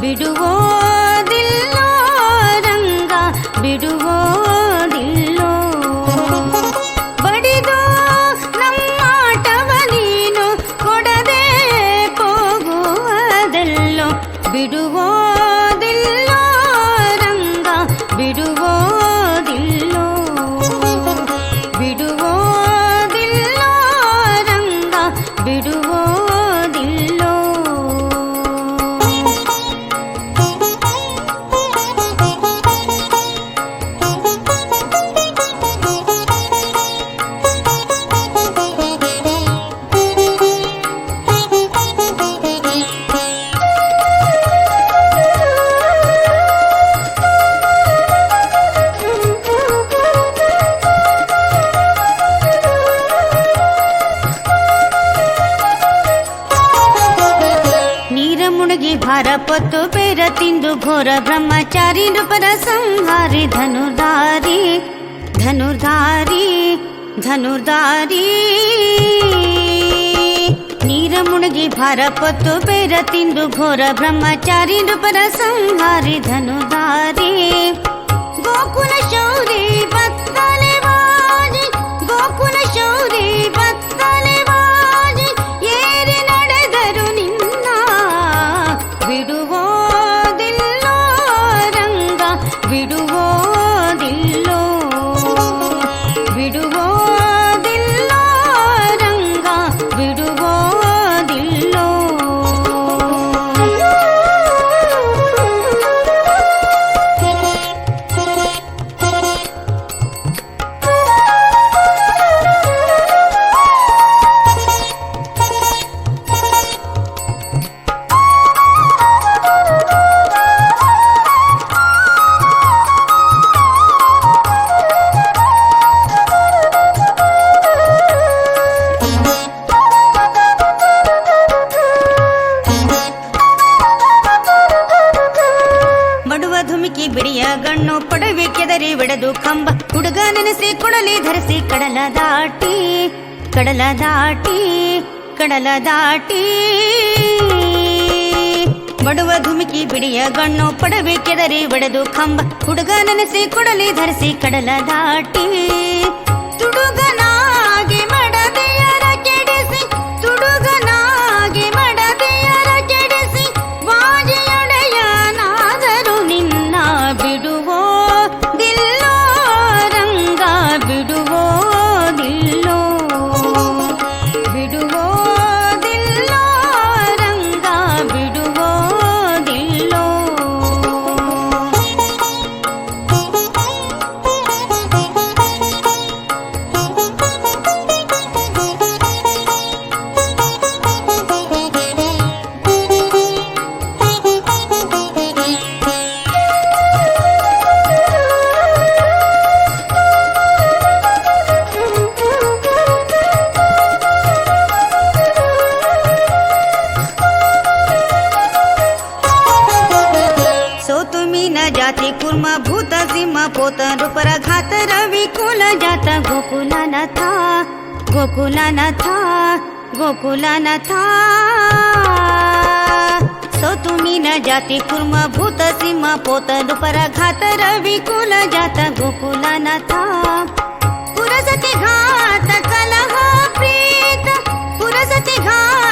ಬಿಡುವುದಿಲ್ಲೋ ರಂಗ ಬಿಡುವುದಿಲ್ಲೋ. ಬಡಿದು ನಮ್ಮಾಟವ ನೀನು ಕೊಡದೆ ಹೋಗುವುದೆಲ್ಲೋ. ಬಿಡುವುದಿಲ್ಲೋ ರಂಗ ಬಿಡುವುದಿಲ್ಲೋ. ಬಿಡುವುದಿಲ್ಲೋ ರಂಗ ಬಿಡುವುದಿಲ್ಲೋ. ಮುಳುಗಿ ಭಾರ ಪೊತ್ತು ಬೇರ ತಿಂದು ಘೋರ ಬ್ರಹ್ಮಚಾರಿ ನೃಪರ ಸಂಹಾರಿ ಧನುರ್ಧಾರಿ ಧನುರ್ಧಾರಿ ಧನುರ್ಧಾರಿ. ನೀರ ಮುಳುಗಿ ಭಾರ ಪೊತ್ತು ಬೇರ ತಿಂದು ಘೋರ ಬ್ರಹ್ಮಚಾರಿ ನೃಪರ ಸಂಹಾರಿ ಧನುರ್ಧಾರಿ. ಗೋಕುಲ ಶೌರಿ ಬತ್ತಲೆ ವಾಜಿ ಗೋಕುಲ ಶೌರಿ ಬತ್ತಲೆ ವಾಜಿ ಏರಿ ನಡೆದರು ನಿನ್ನ. ಬಿಡುವುದಿಲ್ಲೋ ರಂಗ ಬಿಡುವುದಿಲ್ಲೋ. ಬಿಡುವುದಿಲ್ಲೋ ರಂಗ ಬಿಡುವುದಿಲ್ಲೋ. ಧುಮಿಕಿ ಬಿಡಿಯ ಗಣ್ಣು ಪೊಡವೆ ಕೆದರಿ ಒಡೆದು ಕಂಬ ಹುಡುಗ ನೆನೆಸಿ ಕೊಡಲಿ ಧರಿಸಿ ಕಡಲ ದಾಟಿ ಕಡಲ ದಾಟಿ ಕಡಲ ದಾಟಿ. ಬಡುವ ಧುಮಿಕಿ ಬಿಡಿಯ ಗಣ್ಣು ಪೊಡವೆ ಕೆದರಿ ಒಡೆದು ಕಂಬ ಹುಡುಗ ನೆನೆಸಿ ಕೊಡಲಿ ಧರಿಸಿ ಕಡಲ ದಾಟಿ. ತುಡುಗನಾಗಿ ಮಡದೆಯರ ಕೆಡಿಸಿ ತುಡುಗನಾಗಿ ಮಡದೆಯರ ಕೆಡಿಸಿ ವಾಜಿಯೊಡೆಯನಾದರು ನಿನ್ನ. ಬಿಡುವುದಿಲ್ಲೋ ರಂಗ ಬಿಡುವುದಿಲ್ಲೋ. ಬಿಡುವುದಿಲ್ಲೋ ರಂಗ ಬಿಡುವುದಿಲ್ಲೋ. ಜಾತಿ ಕೂರ್ಮ ಭೂತ ಸಿಂಹ ಪೋತ ನೃಪರ ಘಾತ ರವಿ ಕುಲ ಜಾತ ಗೋಕುಲನಾಥ ಗೋಕುಲನಾಥ ಗೋಕುಲನಾಥ. ಸೋತು ಮೀನ ಜಾತಿ ಕೂರ್ಮ ಭೂತ ಸಿಂಹ ಪೋತ ನೃಪರ ಘಾತ ರವಿ ಕುಲ ಜಾತ ಗೋಕುಲನಾಥ. ಪುರಸತಿ ಘಾತ ಕಲಹ ಪ್ರೀತ ಪುರಸತಿ ಘಾತ